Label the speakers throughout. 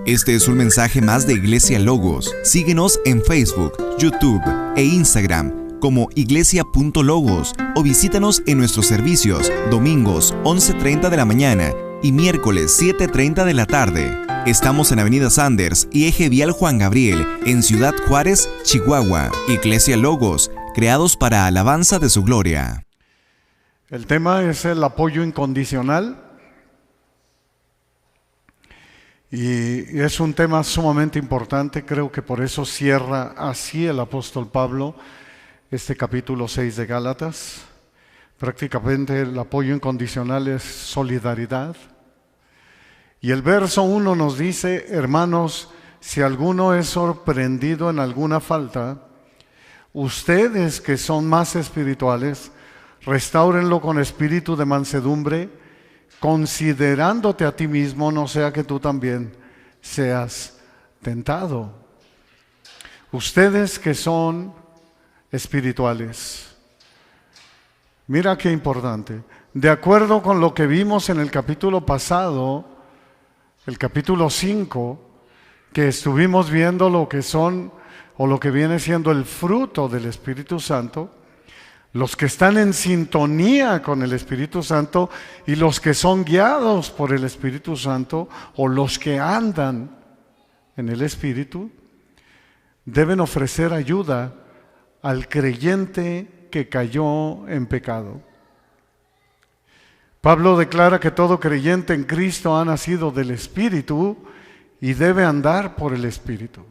Speaker 1: Este es un mensaje más de Iglesia Logos. Síguenos en Facebook, YouTube e Instagram como iglesia.logos o visítanos en nuestros servicios domingos 11:30 de la mañana y miércoles 7:30 de la tarde. Estamos en Avenida Sanders y Eje Vial Juan Gabriel, en Ciudad Juárez, Chihuahua. Iglesia Logos, creados para alabanza de su gloria.
Speaker 2: El tema es el apoyo incondicional. Y es un tema sumamente importante, creo que por eso cierra así el apóstol Pablo este capítulo 6 de Gálatas. Prácticamente el apoyo incondicional es solidaridad. Y el verso 1 nos dice: hermanos, si alguno es sorprendido en alguna falta, ustedes que son más espirituales, restáurenlo con espíritu de mansedumbre, considerándote a ti mismo, no sea que tú también seas tentado. Ustedes que son espirituales. Mira qué importante. De acuerdo con lo que vimos en el capítulo pasado, el capítulo 5, que estuvimos viendo lo que son o lo que viene siendo el fruto del Espíritu Santo, los que están en sintonía con el Espíritu Santo y los que son guiados por el Espíritu Santo o los que andan en el Espíritu, deben ofrecer ayuda al creyente que cayó en pecado. Pablo declara que todo creyente en Cristo ha nacido del Espíritu y debe andar por el Espíritu.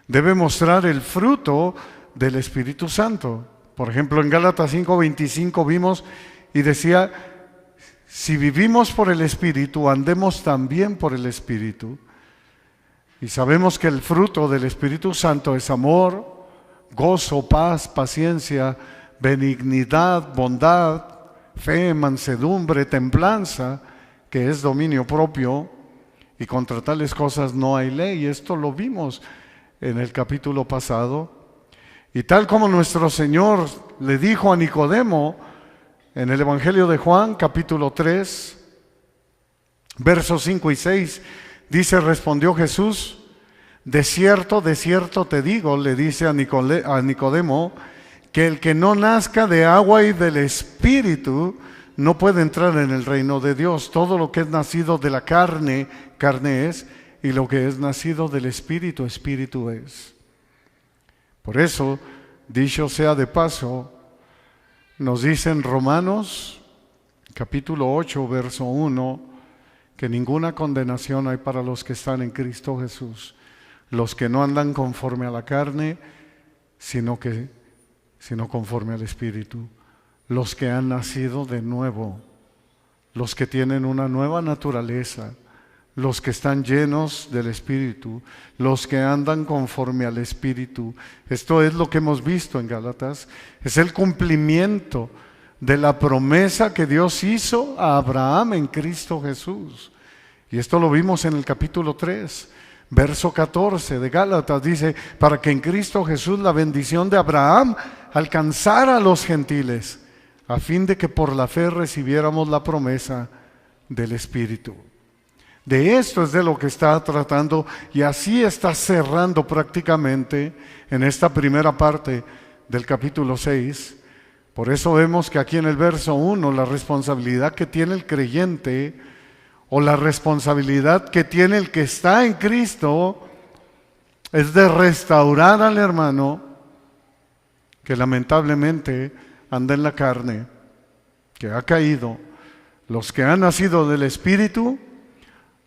Speaker 2: Debe mostrar el fruto del Espíritu Santo. Por ejemplo, en Gálatas 5:25 vimos y decía: si vivimos por el Espíritu, andemos también por el Espíritu. Y sabemos que el fruto del Espíritu Santo es amor, gozo, paz, paciencia, benignidad, bondad, fe, mansedumbre, templanza, que es dominio propio, y contra tales cosas no hay ley. Esto lo vimos en el capítulo pasado. Y tal como nuestro Señor le dijo a Nicodemo en el Evangelio de Juan, capítulo 3, versos 5 y 6, dice: respondió Jesús: de cierto te digo, le dice a Nicodemo, que el que no nazca de agua y del Espíritu no puede entrar en el reino de Dios. Todo lo que es nacido de la carne, carne es, y lo que es nacido del Espíritu, Espíritu es. Por eso, dicho sea de paso, nos dice en Romanos, capítulo 8, verso 1, que ninguna condenación hay para los que están en Cristo Jesús, los que no andan conforme a la carne, sino conforme al Espíritu, los que han nacido de nuevo, los que tienen una nueva naturaleza, los que están llenos del Espíritu, los que andan conforme al Espíritu. Esto es lo que hemos visto en Gálatas. Es el cumplimiento de la promesa que Dios hizo a Abraham en Cristo Jesús. Y esto lo vimos en el capítulo 3, verso 14 de Gálatas. Dice: para que en Cristo Jesús la bendición de Abraham alcanzara a los gentiles, a fin de que por la fe recibiéramos la promesa del Espíritu. De esto es de lo que está tratando, y así está cerrando prácticamente en esta primera parte del capítulo 6. Por eso vemos que aquí en el verso 1 la responsabilidad que tiene el creyente, o la responsabilidad que tiene el que está en Cristo, es de restaurar al hermano que lamentablemente anda en la carne, que ha caído. Los que han nacido del Espíritu,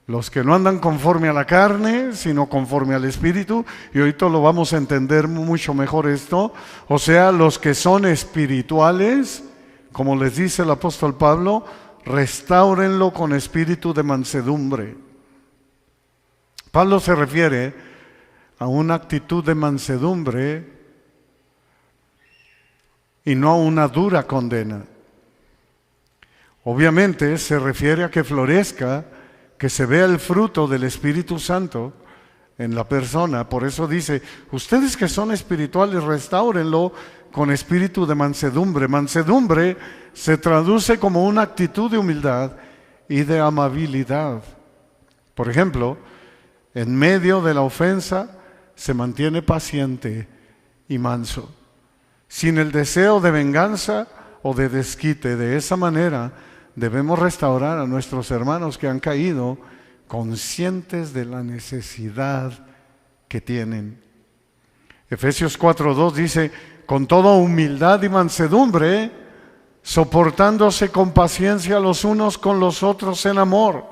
Speaker 2: los que no andan conforme a la carne, sino conforme al Espíritu, y ahorita lo vamos a entender mucho mejor esto, o sea, los que son espirituales, como les dice el apóstol Pablo, restáurenlo con espíritu de mansedumbre. Pablo se refiere a una actitud de mansedumbre y no a una dura condena. Obviamente se refiere a que florezca, que se vea el fruto del Espíritu Santo en la persona. Por eso dice: ustedes que son espirituales, restáurenlo con espíritu de mansedumbre. Mansedumbre se traduce como una actitud de humildad y de amabilidad. Por ejemplo, en medio de la ofensa, se mantiene paciente y manso, sin el deseo de venganza o de desquite. De esa manera debemos restaurar a nuestros hermanos que han caído, conscientes de la necesidad que tienen. Efesios 4:2 dice: con toda humildad y mansedumbre, soportándose con paciencia los unos con los otros en amor.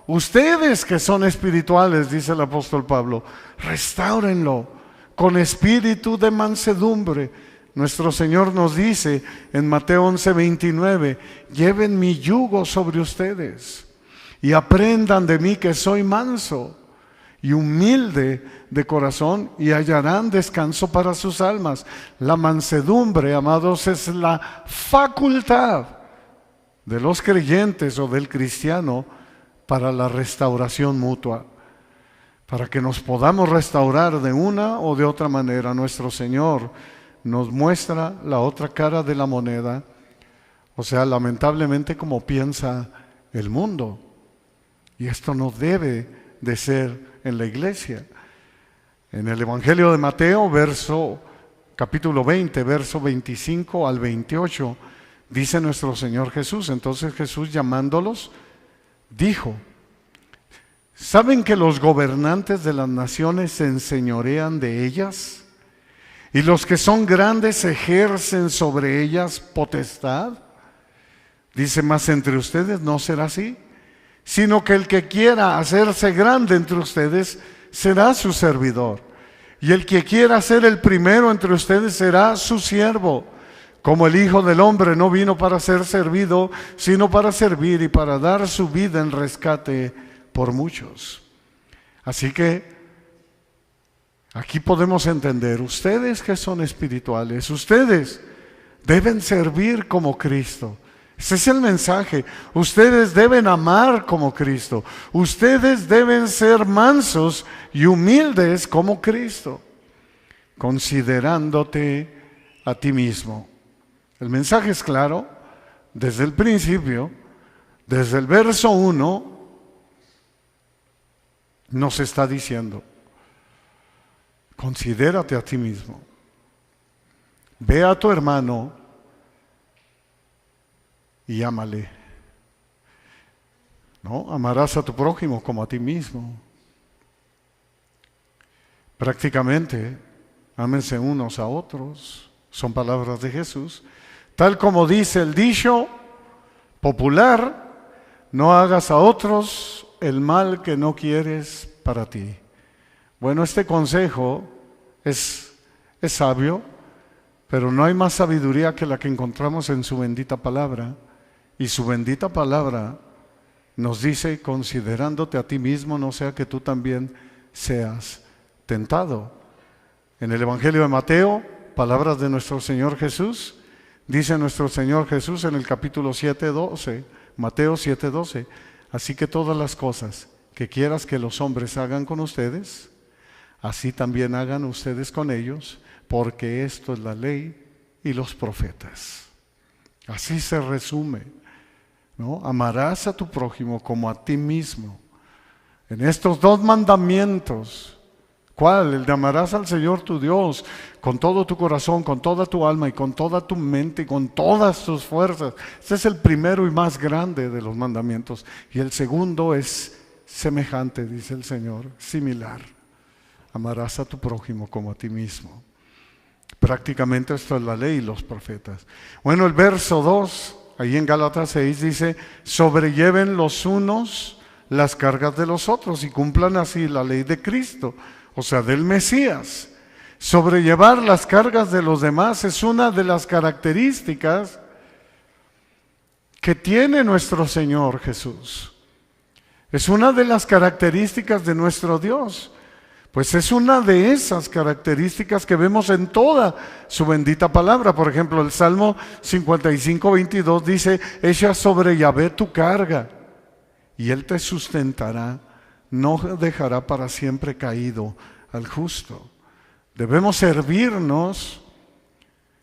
Speaker 2: Ustedes que son espirituales, dice el apóstol Pablo, restáurenlo con espíritu de mansedumbre. Nuestro Señor nos dice en Mateo 11:29, lleven mi yugo sobre ustedes y aprendan de mí, que soy manso y humilde de corazón, y hallarán descanso para sus almas. La mansedumbre, amados, es la facultad de los creyentes o del cristiano para la restauración mutua, para que nos podamos restaurar de una o de otra manera. Nuestro Señor nos muestra la otra cara de la moneda, o sea, lamentablemente como piensa el mundo. Y esto no debe de ser en la iglesia. En el Evangelio de Mateo, capítulo 20, verso 25 al 28, dice nuestro Señor Jesús: entonces Jesús, llamándolos, dijo: ¿saben que los gobernantes de las naciones se enseñorean de ellas? ¿Y los que son grandes ejercen sobre ellas potestad? Dice: mas entre ustedes no será así, sino que el que quiera hacerse grande entre ustedes será su servidor, y el que quiera ser el primero entre ustedes será su siervo. Como el Hijo del Hombre no vino para ser servido, sino para servir y para dar su vida en rescate por muchos. Así que aquí podemos entender, ustedes que son espirituales, ustedes deben servir como Cristo. Ese es el mensaje. Ustedes deben amar como Cristo. Ustedes deben ser mansos y humildes como Cristo, considerándote a ti mismo. El mensaje es claro desde el principio, desde el verso 1, nos está diciendo: considérate a ti mismo. Ve a tu hermano y ámale. ¿No? Amarás a tu prójimo como a ti mismo. Prácticamente, ámense unos a otros. Son palabras de Jesús. Tal como dice el dicho popular: no hagas a otros el mal que no quieres para ti. Bueno, este consejo es sabio, pero no hay más sabiduría que la que encontramos en su bendita palabra. Y su bendita palabra nos dice: considerándote a ti mismo, no sea que tú también seas tentado. En el Evangelio de Mateo, palabras de nuestro Señor Jesús, dice nuestro Señor Jesús en el capítulo 7:12, Mateo 7:12: así que todas las cosas que quieras que los hombres hagan con ustedes, así también hagan ustedes con ellos, porque esto es la ley y los profetas. Así se resume, ¿no? Amarás a tu prójimo como a ti mismo. En estos dos mandamientos, ¿cuál? El de amarás al Señor tu Dios con todo tu corazón, con toda tu alma y con toda tu mente y con todas tus fuerzas. Este es el primero y más grande de los mandamientos. Y el segundo es semejante, dice el Señor, similar. Amarás a tu prójimo como a ti mismo. Prácticamente esto es la ley y los profetas. Bueno, el verso 2, ahí en Gálatas 6 dice: sobrelleven los unos las cargas de los otros y cumplan así la ley de Cristo, o sea, del Mesías. Sobrellevar las cargas de los demás es una de las características que tiene nuestro Señor Jesús. Es una de las características de nuestro Dios. Pues es una de esas características que vemos en toda su bendita palabra. Por ejemplo, el Salmo 55:22 dice: echa sobre Yahvé tu carga y Él te sustentará, no dejará para siempre caído al justo. Debemos servirnos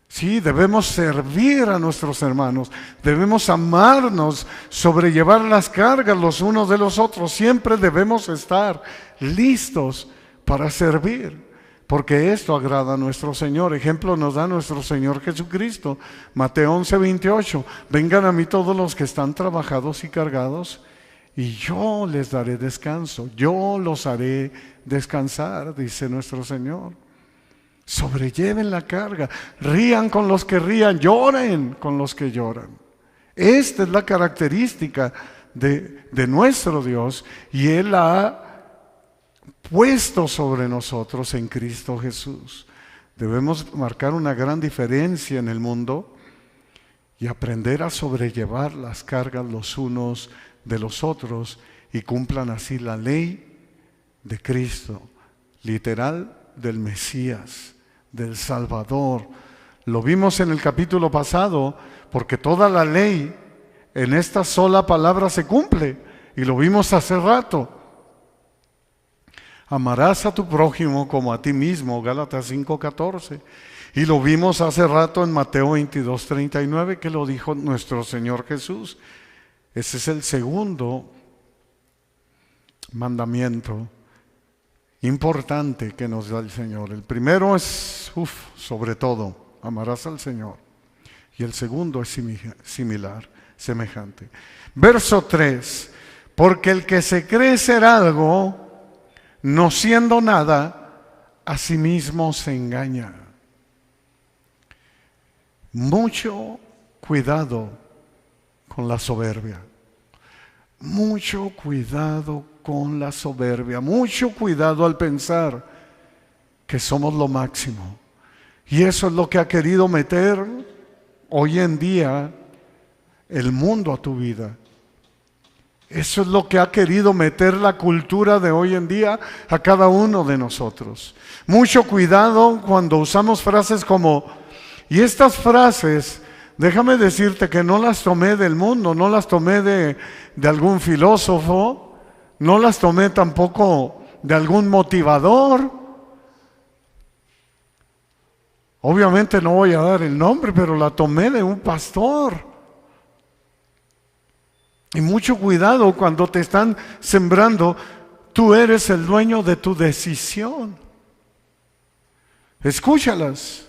Speaker 2: Sí, debemos servir a nuestros hermanos, debemos amarnos, sobrellevar las cargas los unos de los otros. Siempre debemos estar listos para servir, porque esto agrada a nuestro Señor. Ejemplo nos da nuestro Señor Jesucristo. Mateo 11:28, vengan a mí todos los que están trabajados y cargados, y yo les daré descanso, yo los haré descansar, dice nuestro Señor. Sobrelleven la carga, rían con los que rían, lloren con los que lloran. Esta es la característica de nuestro Dios, y Él la ha puesto sobre nosotros en Cristo Jesús. Debemos marcar una gran diferencia en el mundo y aprender a sobrellevar las cargas los unos de los otros, y cumplan así la ley de Cristo, literal, del Mesías, del Salvador. Lo vimos en el capítulo pasado, porque toda la ley en esta sola palabra se cumple, y lo vimos hace rato. Amarás a tu prójimo como a ti mismo, Gálatas 5:14. Y lo vimos hace rato en Mateo 22:39, que lo dijo nuestro Señor Jesús. Ese es el segundo mandamiento importante que nos da el Señor. El primero es, sobre todo, amarás al Señor. Y el segundo es similar, semejante. Verso 3, porque el que se cree ser algo, no siendo nada, a sí mismo se engaña. Mucho cuidado con la soberbia. Mucho cuidado con la soberbia. Mucho cuidado al pensar que somos lo máximo. Y eso es lo que ha querido meter hoy en día el mundo a tu vida. Eso es lo que ha querido meter la cultura de hoy en día a cada uno de nosotros. Mucho cuidado cuando usamos frases como, y estas frases, déjame decirte que no las tomé del mundo, no las tomé de algún filósofo, no las tomé tampoco de algún motivador. Obviamente no voy a dar el nombre, pero la tomé de un pastor. Y mucho cuidado cuando te están sembrando, tú eres el dueño de tu decisión. Escúchalas.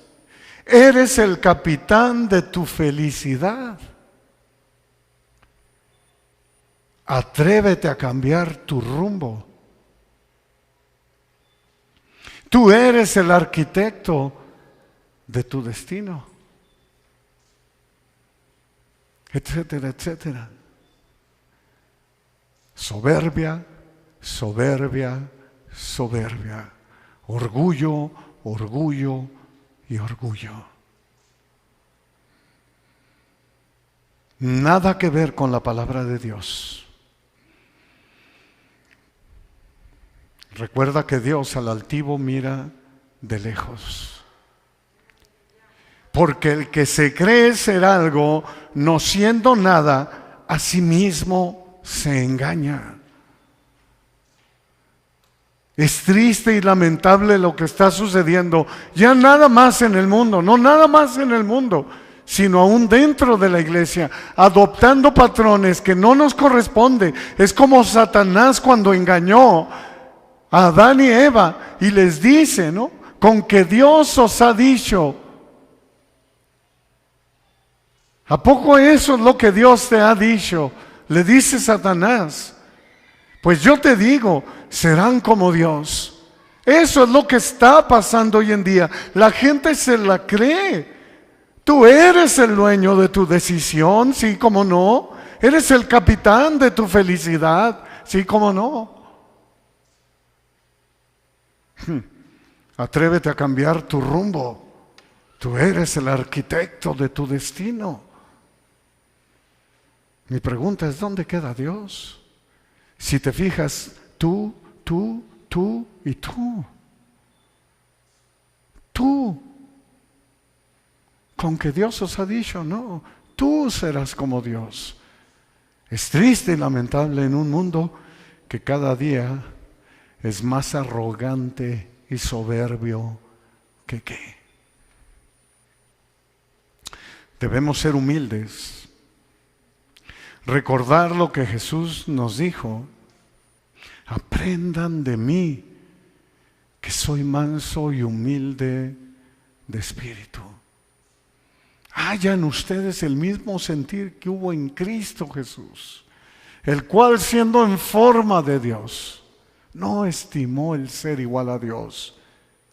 Speaker 2: Eres el capitán de tu felicidad. Atrévete a cambiar tu rumbo. Tú eres el arquitecto de tu destino. Etcétera, etcétera. Soberbia, soberbia, soberbia. Orgullo, orgullo y orgullo. Nada que ver con la palabra de Dios. Recuerda que Dios al altivo mira de lejos. Porque el que se cree ser algo, no siendo nada, a sí mismo se engaña. Es triste y lamentable lo que está sucediendo, ya nada más en el mundo, no nada más en el mundo, sino aún dentro de la iglesia, adoptando patrones que no nos corresponden. Es como Satanás cuando engañó a Adán y Eva y les dice, ¿no? Con que Dios os ha dicho. ¿A poco eso es lo que Dios te ha dicho? Le dice Satanás. Pues yo te digo, serán como Dios. Eso es lo que está pasando hoy en día. La gente se la cree. Tú eres el dueño de tu decisión, sí, como no. Eres el capitán de tu felicidad, sí, como no. Atrévete a cambiar tu rumbo. Tú eres el arquitecto de tu destino. Mi pregunta es, ¿dónde queda Dios? Si te fijas, tú y tú. Tú. Con que Dios os ha dicho, no, tú serás como Dios. Es triste y lamentable en un mundo que cada día es más arrogante y soberbio que qué. Debemos ser humildes. Recordar lo que Jesús nos dijo: aprendan de mí, que soy manso y humilde de espíritu. Hayan ustedes el mismo sentir que hubo en Cristo Jesús, el cual, siendo en forma de Dios, no estimó el ser igual a Dios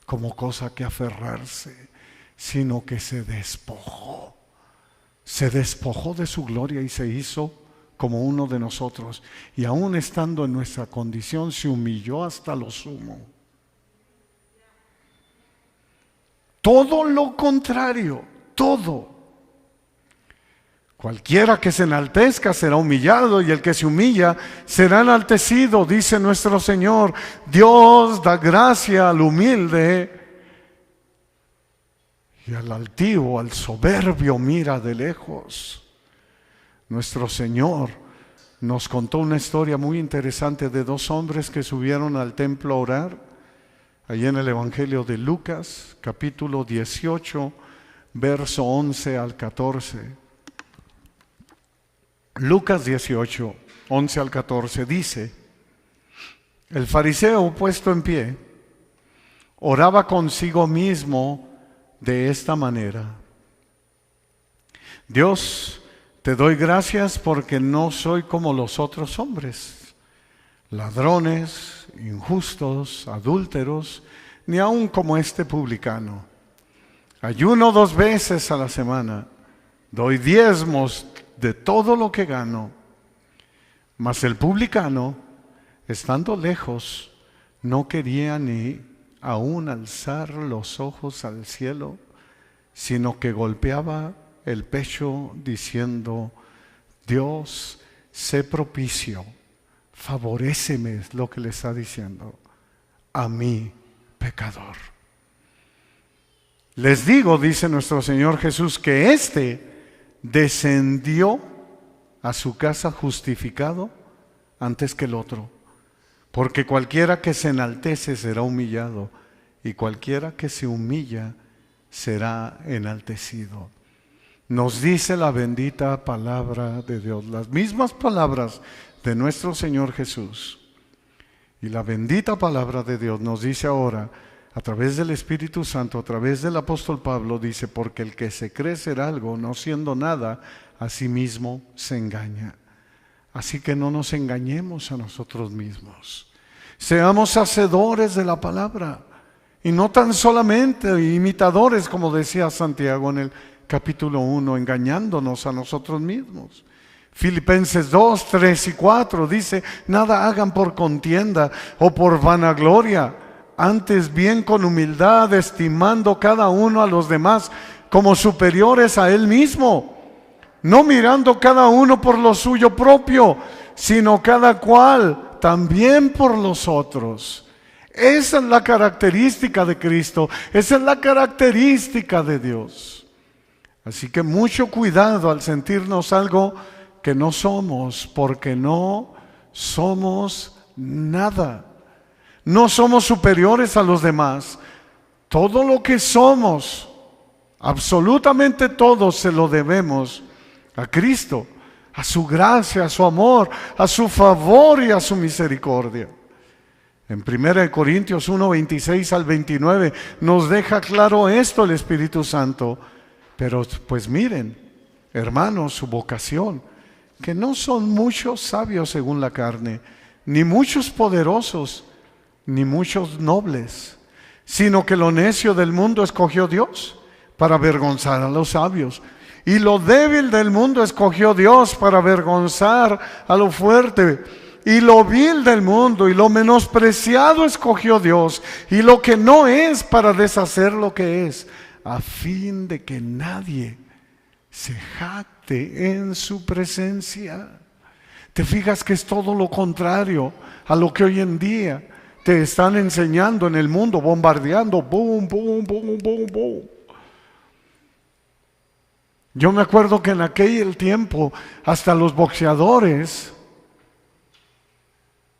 Speaker 2: como cosa que aferrarse, sino que se despojó de su gloria y se hizo como uno de nosotros, y aún estando en nuestra condición se humilló hasta lo sumo. Todo lo contrario, todo. Cualquiera que se enaltezca será humillado, y el que se humilla será enaltecido, dice nuestro Señor. Dios da gracia al humilde, y al altivo, al soberbio mira de lejos. Nuestro Señor nos contó una historia muy interesante de dos hombres que subieron al templo a orar, allí en el Evangelio de Lucas, capítulo 18, verso 11 al 14. Lucas 18, 11 al 14 dice: el fariseo, puesto en pie, oraba consigo mismo de esta manera: Dios, te doy gracias porque no soy como los otros hombres, ladrones, injustos, adúlteros, ni aun como este publicano. Ayuno 2 veces a la semana, doy diezmos de todo lo que gano. Mas el publicano, estando lejos, no quería ni aún alzar los ojos al cielo, sino que golpeaba el pecho diciendo: Dios, sé propicio, favoréceme, es lo que le está diciendo, a mí, pecador. Les digo, dice nuestro Señor Jesús, que éste descendió a su casa justificado antes que el otro, porque cualquiera que se enaltece será humillado, y cualquiera que se humilla será enaltecido. Nos dice la bendita palabra de Dios, las mismas palabras de nuestro Señor Jesús. Y la bendita palabra de Dios nos dice ahora, a través del Espíritu Santo, a través del apóstol Pablo, dice: porque el que se cree ser algo, no siendo nada, a sí mismo se engaña. Así que no nos engañemos a nosotros mismos. Seamos hacedores de la palabra, y no tan solamente imitadores, como decía Santiago en el capítulo 1, engañándonos a nosotros mismos. Filipenses 2, 3 y 4 dice: nada hagan por contienda o por vanagloria, antes bien con humildad, estimando cada uno a los demás como superiores a él mismo, no mirando cada uno por lo suyo propio, sino cada cual también por los otros. Esa es la característica de Cristo, esa es la característica de Dios. Así que mucho cuidado al sentirnos algo que no somos, porque no somos nada. No somos superiores a los demás. Todo lo que somos, absolutamente todo, se lo debemos a Cristo, a su gracia, a su amor, a su favor y a su misericordia. En 1 Corintios 1, 26 al 29 nos deja claro esto el Espíritu Santo. Pero pues miren, hermanos, su vocación, que no son muchos sabios según la carne, ni muchos poderosos, ni muchos nobles, sino que lo necio del mundo escogió Dios para avergonzar a los sabios, y lo débil del mundo escogió Dios para avergonzar a lo fuerte, y lo vil del mundo y lo menospreciado escogió Dios, y lo que no es, para deshacer lo que es, a fin de que nadie se jacte en su presencia. Te fijas que es todo lo contrario a lo que hoy en día te están enseñando en el mundo, bombardeando, boom, boom, boom, boom, boom. Yo me acuerdo que en aquel tiempo hasta los boxeadores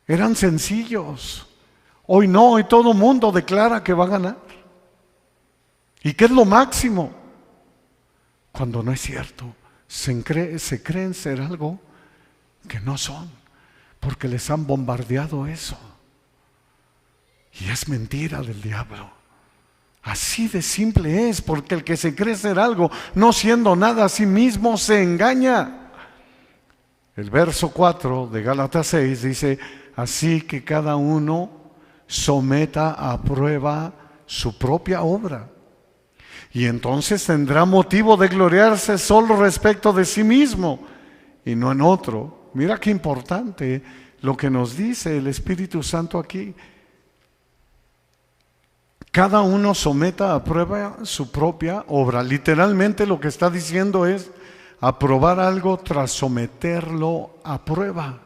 Speaker 2: eran sencillos. Hoy no, hoy todo mundo declara que va a ganar. ¿Y qué es lo máximo? cuando no es cierto. Se creen ser algo que no son, porque les han bombardeado eso. Y es mentira del diablo. Así de simple es, porque el que se cree ser algo, no siendo nada a sí mismo, se engaña. El verso 4 de Gálatas 6 dice: así que cada uno someta a prueba su propia obra, y entonces tendrá motivo de gloriarse solo respecto de sí mismo y no en otro. Mira qué importante lo que nos dice el Espíritu Santo aquí. Cada uno someta a prueba su propia obra. Literalmente lo que está diciendo es aprobar algo tras someterlo a prueba.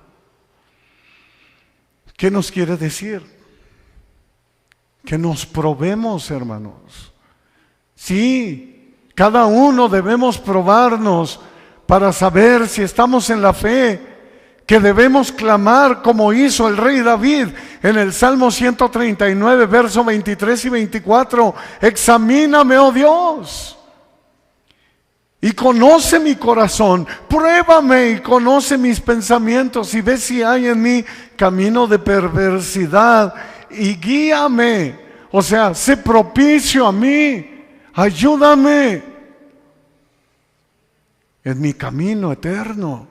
Speaker 2: ¿Qué nos quiere decir? Que nos probemos, hermanos. Sí, cada uno debemos probarnos para saber si estamos en la fe, que debemos clamar como hizo el rey David en el Salmo 139, verso 23 y 24. Examíname, oh Dios, y conoce mi corazón, pruébame y conoce mis pensamientos, y ve si hay en mí camino de perversidad, y guíame. O sea, sé propicio a mí, ayúdame en mi camino eterno.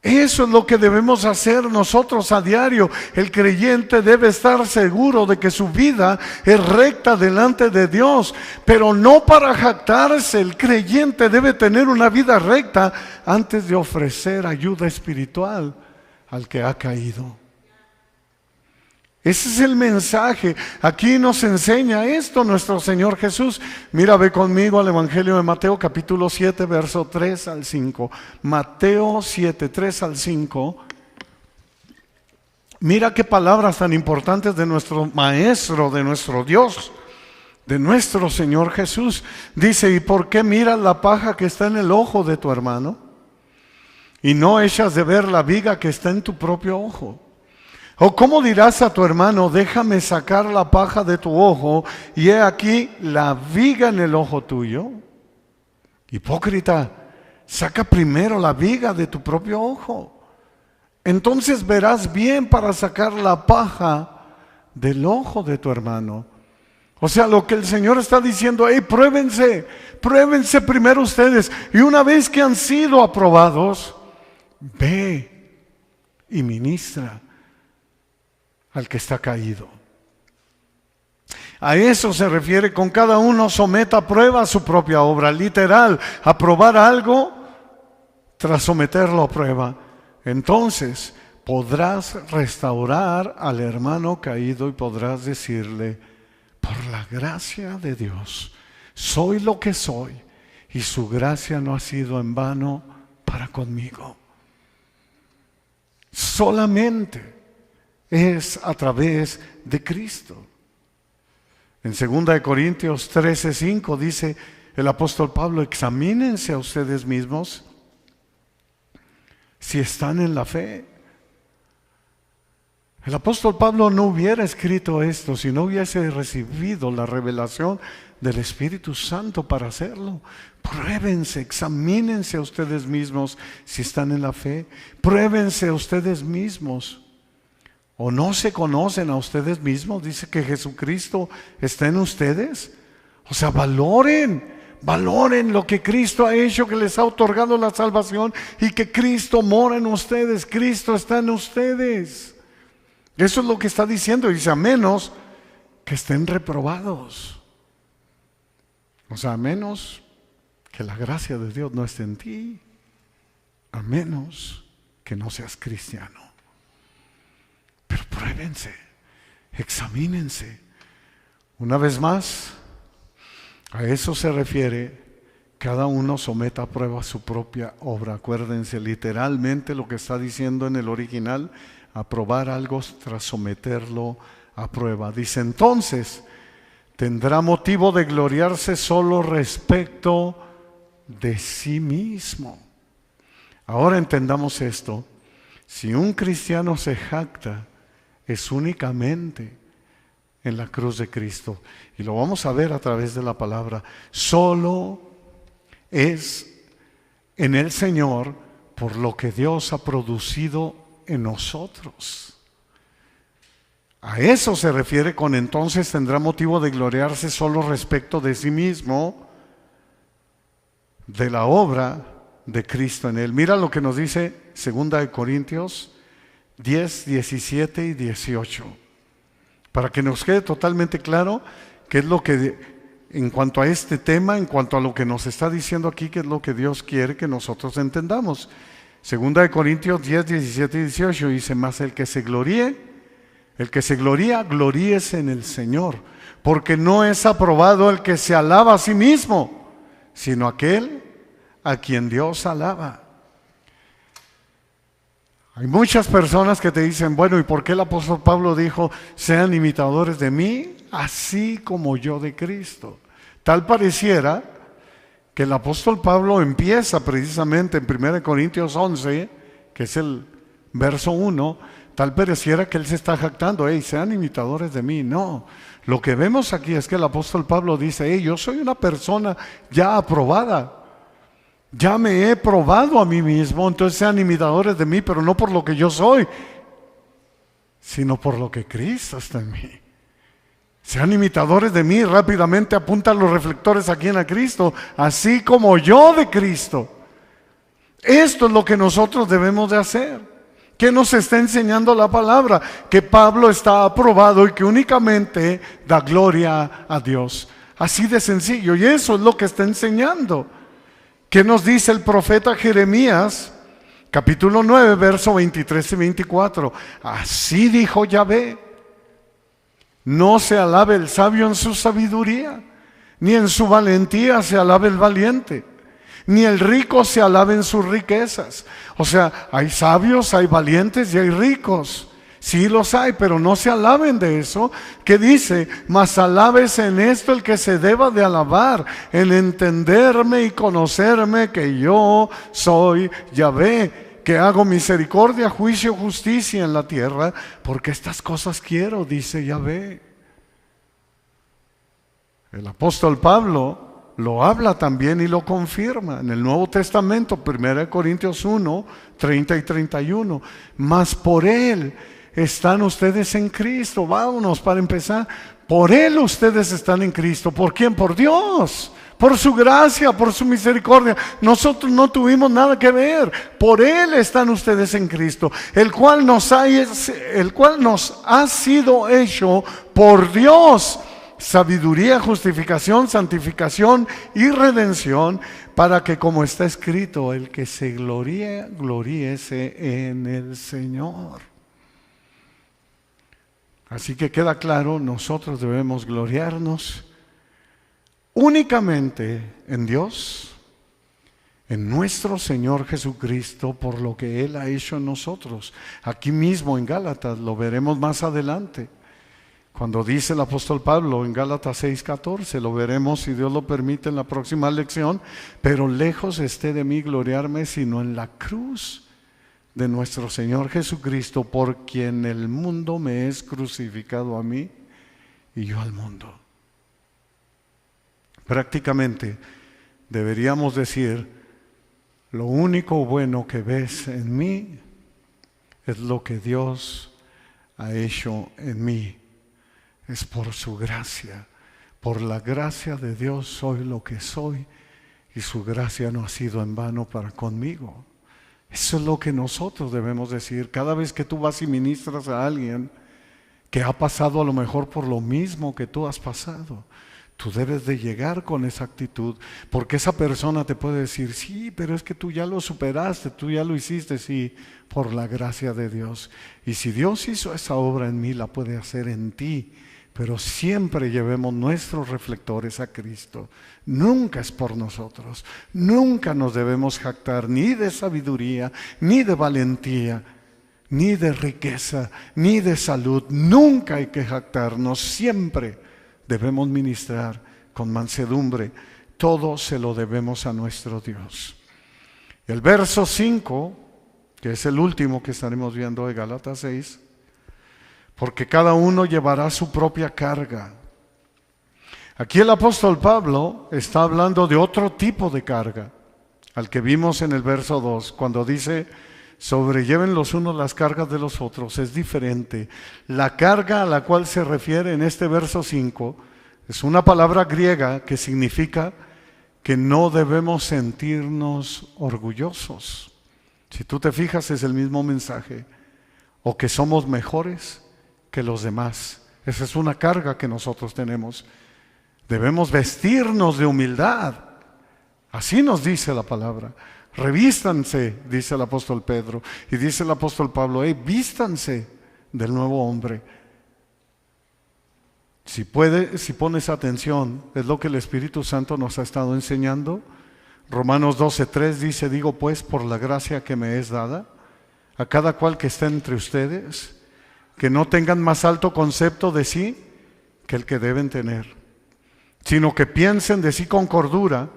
Speaker 2: Eso es lo que debemos hacer nosotros a diario. El creyente debe estar seguro de que su vida es recta delante de Dios, pero no para jactarse. El creyente debe tener una vida recta antes de ofrecer ayuda espiritual al que ha caído. Ese es el mensaje. Aquí nos enseña esto nuestro Señor Jesús. Mira, ve conmigo al Evangelio de Mateo capítulo 7, verso 3 al 5. Mateo 7, 3 al 5. Mira qué palabras tan importantes de nuestro Maestro, de nuestro Dios, de nuestro Señor Jesús. Dice: ¿y por qué miras la paja que está en el ojo de tu hermano y no echas de ver la viga que está en tu propio ojo? ¿O cómo dirás a tu hermano: déjame sacar la paja de tu ojo, y he aquí la viga en el ojo tuyo? Hipócrita, saca primero la viga de tu propio ojo, entonces verás bien para sacar la paja del ojo de tu hermano. O sea, lo que el Señor está diciendo: hey, pruébense primero ustedes, y una vez que han sido aprobados, ve y ministra al que está caído. A eso se refiere con cada uno someta a prueba su propia obra. Literal, aprobar algo tras someterlo a prueba. Entonces podrás restaurar al hermano caído y podrás decirle: por la gracia de Dios soy lo que soy, y su gracia no ha sido en vano para conmigo. Solamente es a través de Cristo. En 2 Corintios 13:5 dice el apóstol Pablo: examínense a ustedes mismos si están en la fe. El apóstol Pablo no hubiera escrito esto si no hubiese recibido la revelación del Espíritu Santo para hacerlo. Pruébense, examínense a ustedes mismos si están en la fe. Pruébense a ustedes mismos. ¿O no se conocen a ustedes mismos? Dice que Jesucristo está en ustedes. O sea, valoren lo que Cristo ha hecho, que les ha otorgado la salvación, y que Cristo mora en ustedes. Cristo está en ustedes. Eso es lo que está diciendo. Dice: a menos que estén reprobados. O sea, a menos que la gracia de Dios no esté en ti. A menos que no seas cristiano. Pero pruébense, examínense. Una vez más, a eso se refiere: cada uno someta a prueba su propia obra. Acuérdense, literalmente lo que está diciendo en el original: aprobar algo tras someterlo a prueba. Dice: entonces tendrá motivo de gloriarse solo respecto de sí mismo. Ahora entendamos esto: si un cristiano se jacta, es únicamente en la cruz de Cristo. Y lo vamos a ver a través de la palabra. Solo es en el Señor por lo que Dios ha producido en nosotros. A eso se refiere con entonces tendrá motivo de gloriarse solo respecto de sí mismo, de la obra de Cristo en él. Mira lo que nos dice 2 Corintios 10, 17 y 18. Para que nos quede totalmente claro qué es lo que, en cuanto a este tema, en cuanto a lo que nos está diciendo aquí, qué es lo que Dios quiere que nosotros entendamos. 2 Corintios 10, 17 y 18 dice: mas el que se gloríe, gloríese en el Señor, porque no es aprobado el que se alaba a sí mismo, sino aquel a quien Dios alaba. Hay muchas personas que te dicen: bueno, ¿y por qué el apóstol Pablo dijo, sean imitadores de mí, así como yo de Cristo? Tal pareciera que el apóstol Pablo empieza precisamente en 1 Corintios 11, que es el verso 1, tal pareciera que él se está jactando: hey, sean imitadores de mí. No, lo que vemos aquí es que el apóstol Pablo dice: hey, yo soy una persona ya aprobada, ya me he probado a mí mismo, entonces sean imitadores de mí, pero no por lo que yo soy, sino por lo que Cristo está en mí. Sean imitadores de mí, rápidamente apuntan los reflectores aquí en a Cristo, así como yo de Cristo. Esto es lo que nosotros debemos de hacer. ¿Qué nos está enseñando la palabra? Que Pablo está aprobado y que únicamente da gloria a Dios. Así de sencillo, y eso es lo que está enseñando. ¿Qué nos dice el profeta Jeremías? Capítulo 9, verso 23 y 24. Así dijo Yahvé: no se alabe el sabio en su sabiduría, ni en su valentía se alabe el valiente, ni el rico se alabe en sus riquezas. O sea, hay sabios, hay valientes y hay ricos. Sí los hay, pero no se alaben de eso. ¿Qué dice? Mas alábese en esto el que se deba de alabar, en entenderme y conocerme que yo soy Yahvé, que hago misericordia, juicio, justicia en la tierra, porque estas cosas quiero, dice Yahvé. El apóstol Pablo lo habla también y lo confirma en el Nuevo Testamento, 1 Corintios 1, 30 y 31. Mas por él están ustedes en Cristo. Vámonos para empezar. Por él ustedes están en Cristo. ¿Por quién? Por Dios, por su gracia, por su misericordia. Nosotros no tuvimos nada que ver. Por él están ustedes en Cristo, el cual nos ha sido hecho por Dios sabiduría, justificación, santificación y redención, para que, como está escrito, el que se gloríe, gloríese en el Señor. Así que queda claro, nosotros debemos gloriarnos únicamente en Dios, en nuestro Señor Jesucristo, por lo que Él ha hecho en nosotros. Aquí mismo en Gálatas, lo veremos más adelante, cuando dice el apóstol Pablo en Gálatas 6:14, lo veremos si Dios lo permite en la próxima lección: pero lejos esté de mí gloriarme, sino en la cruz de nuestro Señor Jesucristo, por quien el mundo me es crucificado a mí y yo al mundo. Prácticamente deberíamos decir: lo único bueno que ves en mí es lo que Dios ha hecho en mí. Es por su gracia. Por la gracia de Dios soy lo que soy, y su gracia no ha sido en vano para conmigo. Eso es lo que nosotros debemos decir. Cada vez que tú vas y ministras a alguien que ha pasado a lo mejor por lo mismo que tú has pasado, tú debes de llegar con esa actitud, porque esa persona te puede decir: sí, pero es que tú ya lo superaste, tú ya lo hiciste. Sí, por la gracia de Dios. Y si Dios hizo esa obra en mí, la puede hacer en ti. Pero siempre llevemos nuestros reflectores a Cristo. Nunca es por nosotros. Nunca nos debemos jactar ni de sabiduría, ni de valentía, ni de riqueza, ni de salud. Nunca hay que jactarnos. Siempre debemos ministrar con mansedumbre. Todo se lo debemos a nuestro Dios. El verso 5, que es el último que estaremos viendo de Gálatas 6, porque cada uno llevará su propia carga. Aquí el apóstol Pablo está hablando de otro tipo de carga, al que vimos en el verso 2, cuando dice, sobrelleven los unos las cargas de los otros. Es diferente. La carga a la cual se refiere en este verso 5 es una palabra griega que significa que no debemos sentirnos orgullosos. Si tú te fijas, es el mismo mensaje. O que somos mejores que los demás. Esa es una carga que nosotros tenemos. Debemos vestirnos de humildad. Así nos dice la palabra. Revístanse, dice el apóstol Pedro. Y dice el apóstol Pablo, vístanse del nuevo hombre. Si pones atención, es lo que el Espíritu Santo nos ha estado enseñando. Romanos 12:3 dice, digo pues, por la gracia que me es dada, a cada cual que esté entre ustedes, que no tengan más alto concepto de sí que el que deben tener, sino que piensen de sí con cordura,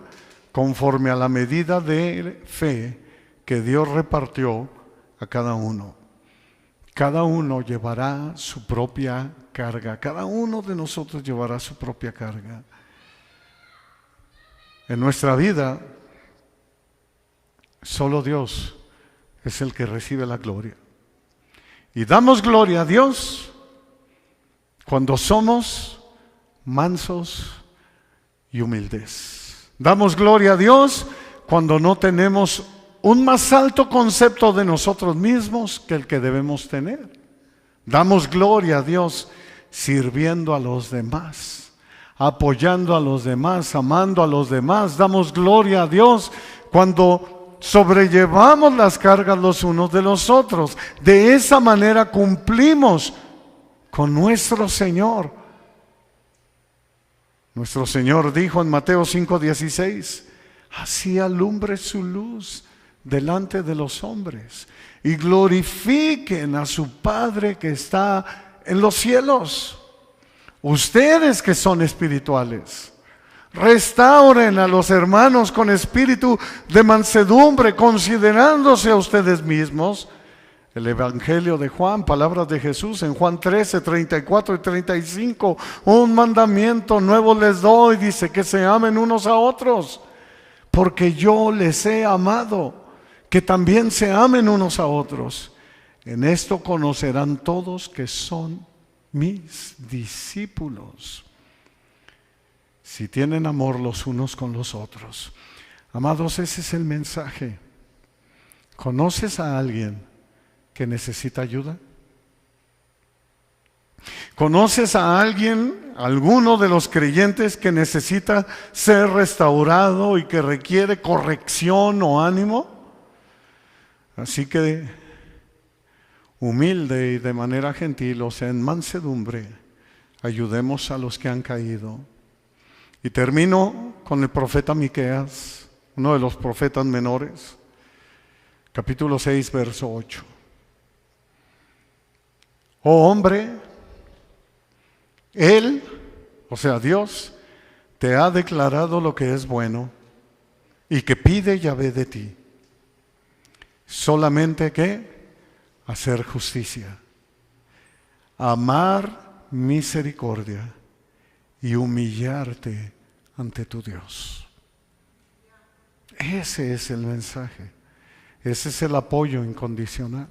Speaker 2: conforme a la medida de fe que Dios repartió a cada uno. Cada uno llevará su propia carga. Cada uno de nosotros llevará su propia carga. En nuestra vida, solo Dios es el que recibe la gloria. Y damos gloria a Dios cuando somos mansos y humildes. Damos gloria a Dios cuando no tenemos un más alto concepto de nosotros mismos que el que debemos tener. Damos gloria a Dios sirviendo a los demás, apoyando a los demás, amando a los demás. Damos gloria a Dios cuando sobrellevamos las cargas los unos de los otros. De esa manera cumplimos con nuestro Señor. Nuestro Señor dijo en Mateo 5:16, así alumbre su luz delante de los hombres y glorifiquen a su Padre que está en los cielos. Ustedes que son espirituales, restauren a los hermanos con espíritu de mansedumbre, considerándose a ustedes mismos. El Evangelio de Juan, palabras de Jesús en Juan 13:34 y 35, un mandamiento nuevo les doy, dice, que se amen unos a otros, porque yo les he amado, que también se amen unos a otros. En esto conocerán todos que son mis discípulos, si tienen amor los unos con los otros. Amados, ese es el mensaje. ¿Conoces a alguien que necesita ayuda? ¿Conoces a alguien, alguno de los creyentes que necesita ser restaurado y que requiere corrección o ánimo? Así que humilde y de manera gentil, o sea, en mansedumbre, ayudemos a los que han caído. Y termino con el profeta Miqueas, uno de los profetas menores, capítulo 6, verso 8. Oh hombre, Él, o sea Dios, te ha declarado lo que es bueno y que pide Yahvé de ti. Solamente que hacer justicia, amar misericordia y humillarte ante tu Dios. Ese es el mensaje. Ese es el apoyo incondicional.